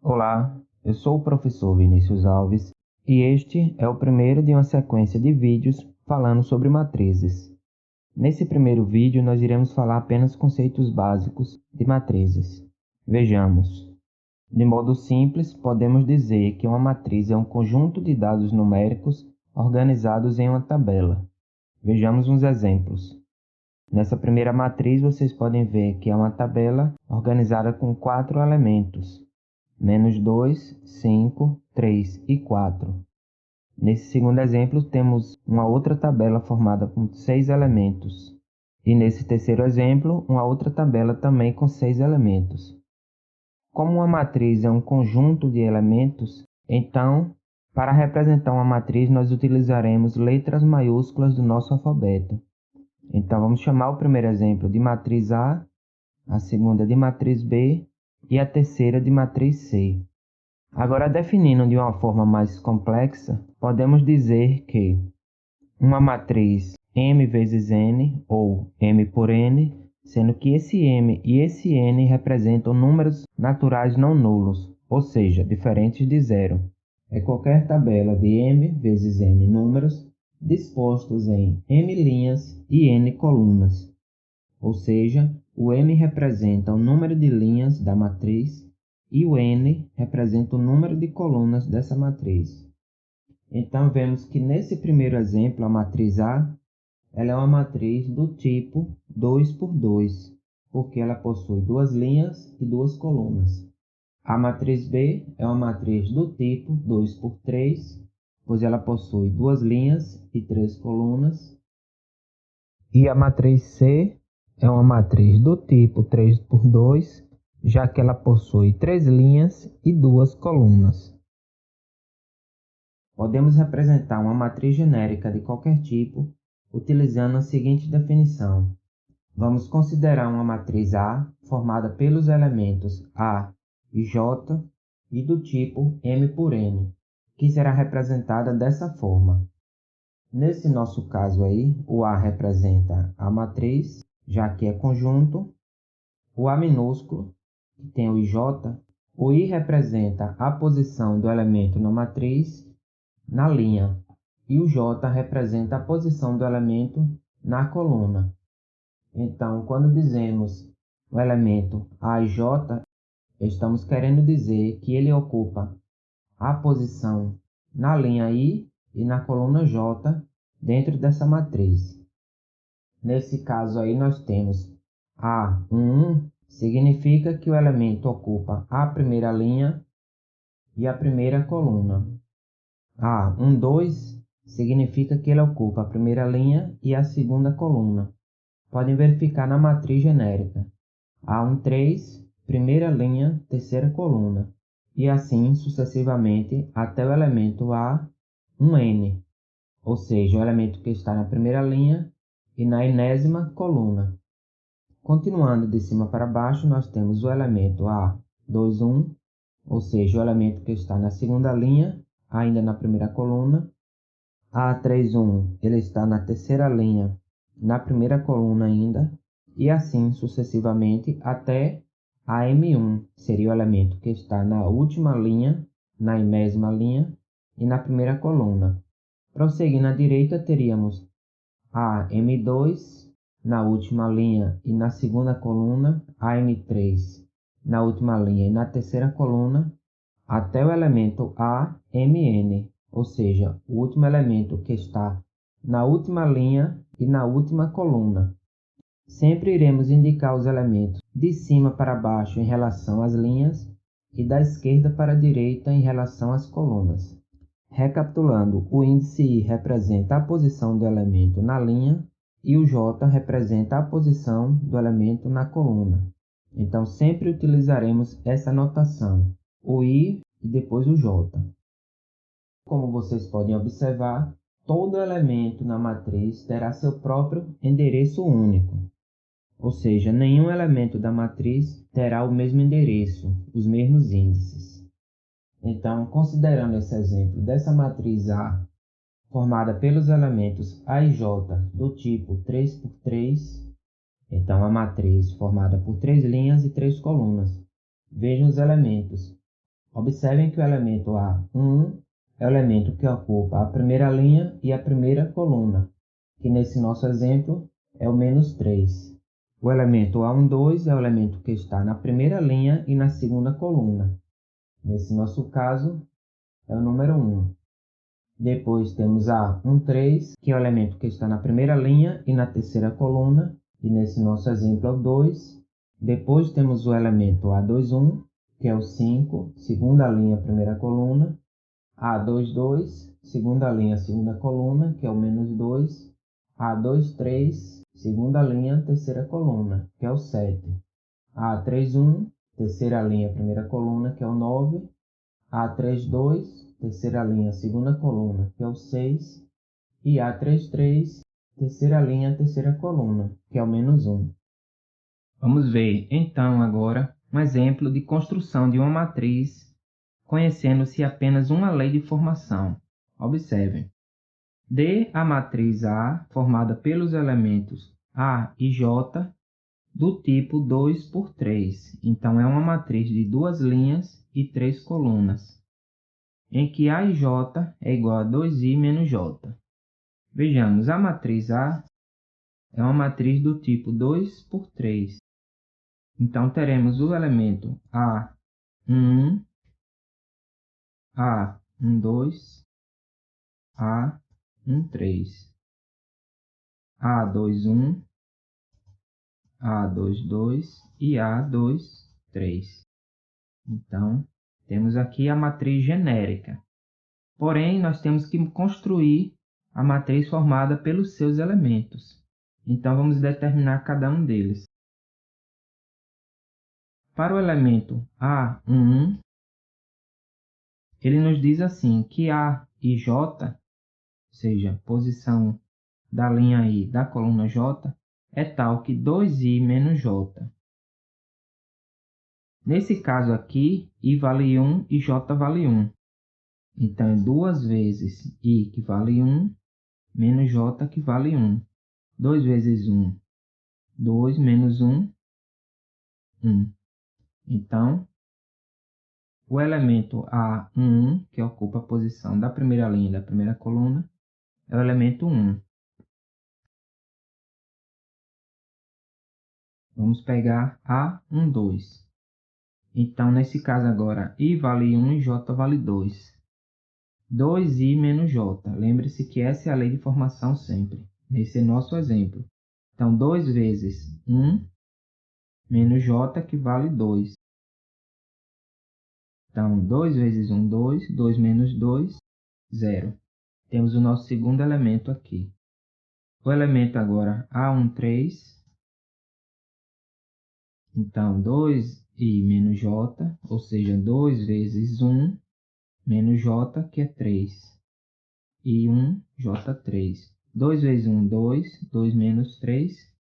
Olá, eu sou o professor Vinícius Alves e este é o primeiro de uma sequência de vídeos falando sobre matrizes. Nesse primeiro vídeo nós iremos falar apenas conceitos básicos de matrizes. Vejamos. De modo simples, podemos dizer que uma matriz é um conjunto de dados numéricos organizados em uma tabela. Vejamos uns exemplos. Nessa primeira matriz vocês podem ver que é uma tabela organizada com 4 elementos. -2, 5, 3 e 4. Nesse segundo exemplo, temos uma outra tabela formada com 6 elementos. E nesse terceiro exemplo, uma outra tabela também com 6 elementos. Como uma matriz é um conjunto de elementos, então, para representar uma matriz, nós utilizaremos letras maiúsculas do nosso alfabeto. Então, vamos chamar o primeiro exemplo de matriz A, a segunda de matriz B e a terceira de matriz C. Agora, definindo de uma forma mais complexa, podemos dizer que uma matriz M vezes N, ou M por N, sendo que esse M e esse N representam números naturais não nulos, ou seja, diferentes de zero. É qualquer tabela de M vezes N números dispostos em M linhas e N colunas, ou seja, o M representa o número de linhas da matriz e o N representa o número de colunas dessa matriz. Então, vemos que nesse primeiro exemplo, a matriz A, ela é uma matriz do tipo 2 por 2, porque ela possui 2 linhas e 2 colunas. A matriz B é uma matriz do tipo 2 por 3, pois ela possui 2 linhas e 3 colunas. E a matriz C é uma matriz do tipo 3 por 2, já que ela possui 3 linhas e 2 colunas. Podemos representar uma matriz genérica de qualquer tipo utilizando a seguinte definição. Vamos considerar uma matriz A formada pelos elementos A e J e do tipo M por N, que será representada dessa forma. Nesse nosso caso aí, o A representa a matriz, já que é conjunto. O A minúsculo, que tem o IJ, o I representa a posição do elemento na matriz na linha, e o J representa a posição do elemento na coluna. Então, quando dizemos o elemento A e J, estamos querendo dizer que ele ocupa a posição na linha I e na coluna J dentro dessa matriz. Nesse caso aí nós temos A11, significa que o elemento ocupa a primeira linha e a primeira coluna. A12 significa que ele ocupa a primeira linha e a segunda coluna. Podem verificar na matriz genérica. A13, primeira linha, terceira coluna. E assim sucessivamente até o elemento A1N, ou seja, o elemento que está na primeira linha e na enésima coluna. Continuando de cima para baixo, nós temos o elemento A21, ou seja, o elemento que está na segunda linha, ainda na primeira coluna. A31, ele está na terceira linha, na primeira coluna ainda, e assim sucessivamente até a M1, seria o elemento que está na última linha, na enésima linha e na primeira coluna. Prosseguindo à direita, teríamos a M2 na última linha e na segunda coluna, a M3 na última linha e na terceira coluna, até o elemento AMN, ou seja, o último elemento que está na última linha e na última coluna. Sempre iremos indicar os elementos de cima para baixo em relação às linhas e da esquerda para a direita em relação às colunas. Recapitulando, o índice I representa a posição do elemento na linha e o J representa a posição do elemento na coluna. Então, sempre utilizaremos essa notação, o I e depois o J. Como vocês podem observar, todo elemento na matriz terá seu próprio endereço único. Ou seja, nenhum elemento da matriz terá o mesmo endereço, os mesmos índices. Então, considerando esse exemplo dessa matriz A, formada pelos elementos A e J do tipo 3 por 3, então a matriz formada por 3 linhas e 3 colunas. Vejam os elementos Observem que o elemento A1 é o elemento que ocupa a primeira linha e a primeira coluna, que nesse nosso exemplo é o -3. O elemento A12 é o elemento que está na primeira linha e na segunda coluna. Nesse nosso caso, é o número 1. Depois temos A13, que é o elemento que está na primeira linha e na terceira coluna, e nesse nosso exemplo é o 2. Depois temos o elemento A21, que é o 5, segunda linha, primeira coluna. A22, segunda linha, segunda coluna, que é o -2. A23, segunda linha, terceira coluna, que é o 7. A31, terceira linha, primeira coluna, que é o 9. A32, terceira linha, segunda coluna, que é o 6. E A33, terceira linha, terceira coluna, que é o -1. Vamos ver, então, agora, um exemplo de construção de uma matriz, conhecendo-se apenas uma lei de formação. Observem. Dê a matriz A, formada pelos elementos A e J, do tipo 2 por 3. Então, é uma matriz de duas linhas e três colunas, em que A e J é igual a 2i menos J. Vejamos, a matriz A é uma matriz do tipo 2 por 3. Então, teremos o elemento A11, A12, A13, A21, A22 e A23. Então, temos aqui a matriz genérica. Porém, nós temos que construir a matriz formada pelos seus elementos. Então, vamos determinar cada um deles. Para o elemento A11, ele nos diz assim, que A e J, ou seja, posição da linha I da coluna J, é tal que 2i menos J. Nesse caso aqui, I vale 1 e J vale 1. Então, é 2 vezes I que vale 1, menos J que vale 1. 2 vezes 1, 2, menos 1, 1. Então, o elemento A11, que ocupa a posição da primeira linha da primeira coluna, é o elemento 1. Vamos pegar A12. Então, nesse caso agora, I vale 1 e J vale 2. 2i menos J. Lembre-se que essa é a lei de formação sempre. Nesse é nosso exemplo. Então, 2 vezes 1 menos J, que vale 2. Então, 2 vezes 1, 2. 2 menos 2, 0. Temos o nosso segundo elemento aqui. O elemento agora A13. Então, 2i menos J, ou seja, 2 vezes 1 menos J, que é 3. E 1, J3. 2 vezes 1, 2. 2 menos 3,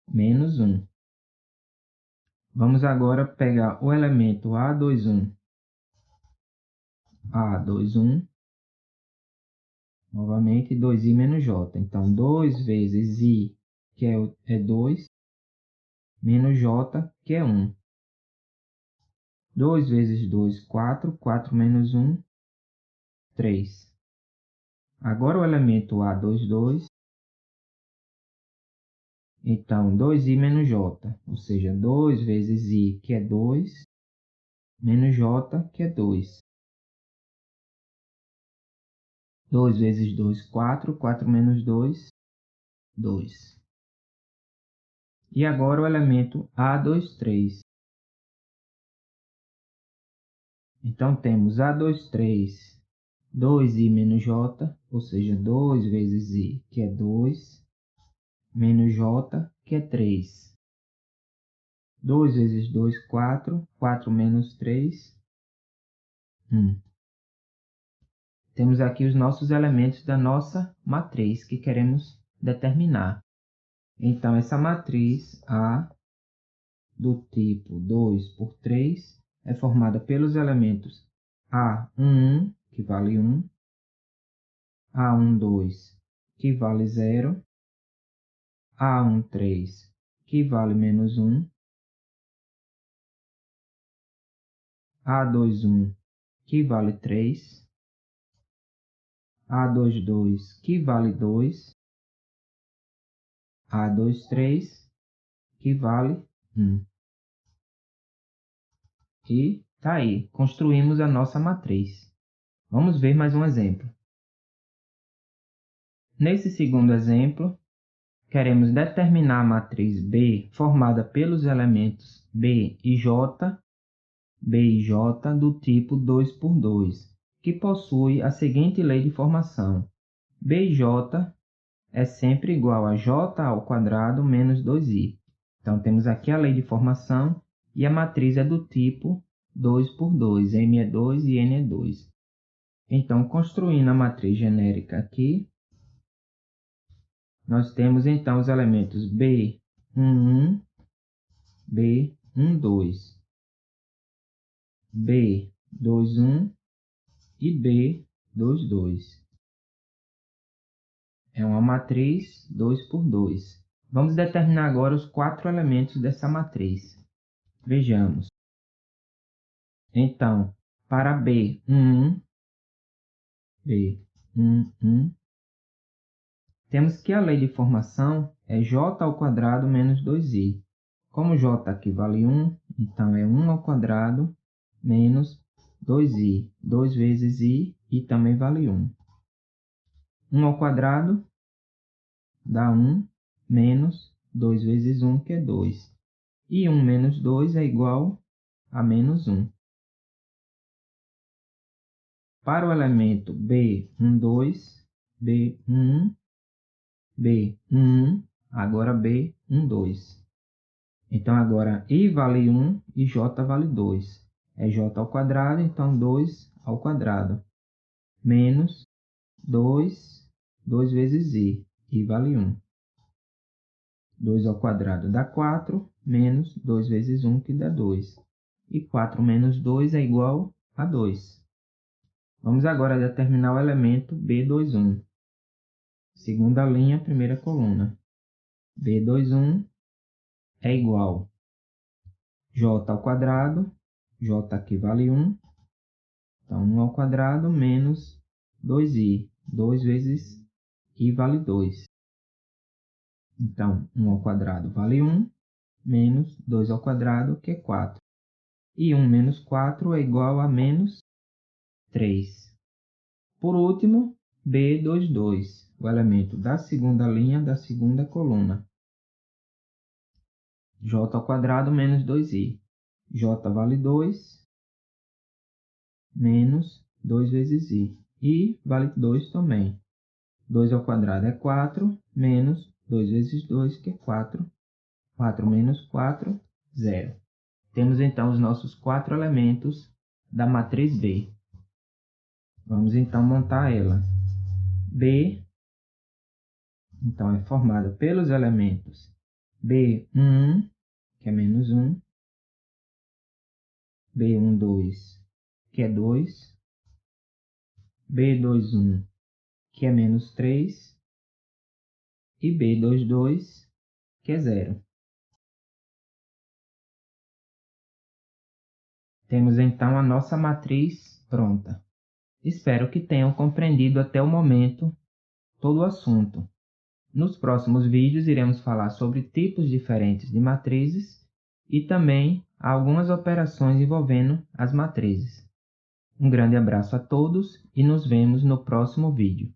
menos 1. Vamos agora pegar o elemento A21. A21. Novamente, 2i menos J. Então, 2 vezes i, que é 2, menos J, que é 1. 2 vezes 2, 4. 4 menos 1, 3. Agora o elemento A22. Então, 2i menos j, ou seja, 2 vezes i, que é 2, menos j, que é 2. 2 vezes 2, 4. 4 menos 2, 2. E agora o elemento A23. Então, temos A23, 2i menos j, ou seja, 2 vezes i, que é 2, menos j, que é 3. 2 vezes 2, 4. 4 menos 3, 1. Temos aqui os nossos elementos da nossa matriz que queremos determinar. Então, essa matriz A do tipo 2 por 3 é formada pelos elementos A11, que vale 1, A12, que vale 0, A13, que vale menos 1, A21, que vale 3. A22, que vale 2. A23, que vale 1. E tá aí, construímos a nossa matriz. Vamos ver mais um exemplo. Nesse segundo exemplo, queremos determinar a matriz B formada pelos elementos B e J do tipo 2 por 2, que possui a seguinte lei de formação. B e J é sempre igual a J² menos 2i. Então, temos aqui a lei de formação e a matriz é do tipo 2 por 2, M é 2 e N é 2. Então, construindo a matriz genérica aqui, nós temos então os elementos B11, B12, B21 e B22. É uma matriz 2 por 2. Vamos determinar agora os 4 elementos dessa matriz. Vejamos. Então, para B11, temos que a lei de formação é J² menos 2i. Como J aqui vale 1, então é 1² menos 2i. 2 vezes i, e também vale 1. 1² dá 1, menos 2 vezes 1, que é 2. E 1 menos 2 é igual a menos 1. Para o elemento B12, B11, agora B12. Então, agora i vale 1 e j vale 2. É j², então 2². Menos 2 vezes i vale 1. 2² dá 4, menos 2 vezes 1, que dá 2. E 4 menos 2 é igual a 2. Vamos agora determinar o elemento B21. Segunda linha, primeira coluna. B21 é igual a J², J aqui vale 1, então 1² menos 2i. 2 vezes i vale 2. Então, 1² vale 1, menos 2², que é 4. E 1 menos 4 é igual a menos 3. Por último, B22, o elemento da segunda linha da segunda coluna. J² menos 2i. J vale 2, menos 2 vezes i. I vale 2 também. 2² é 4, menos 2 vezes 2, que é 4. 4 menos 4, 0. Temos então os nossos 4 elementos da matriz B. Vamos então montar ela. B, então, é formada pelos elementos B11, que é menos 1, B12, que é 2, B21, que é menos 3, e B22, que é 0. Temos então a nossa matriz pronta. Espero que tenham compreendido até o momento todo o assunto. Nos próximos vídeos iremos falar sobre tipos diferentes de matrizes e também algumas operações envolvendo as matrizes. Um grande abraço a todos e nos vemos no próximo vídeo.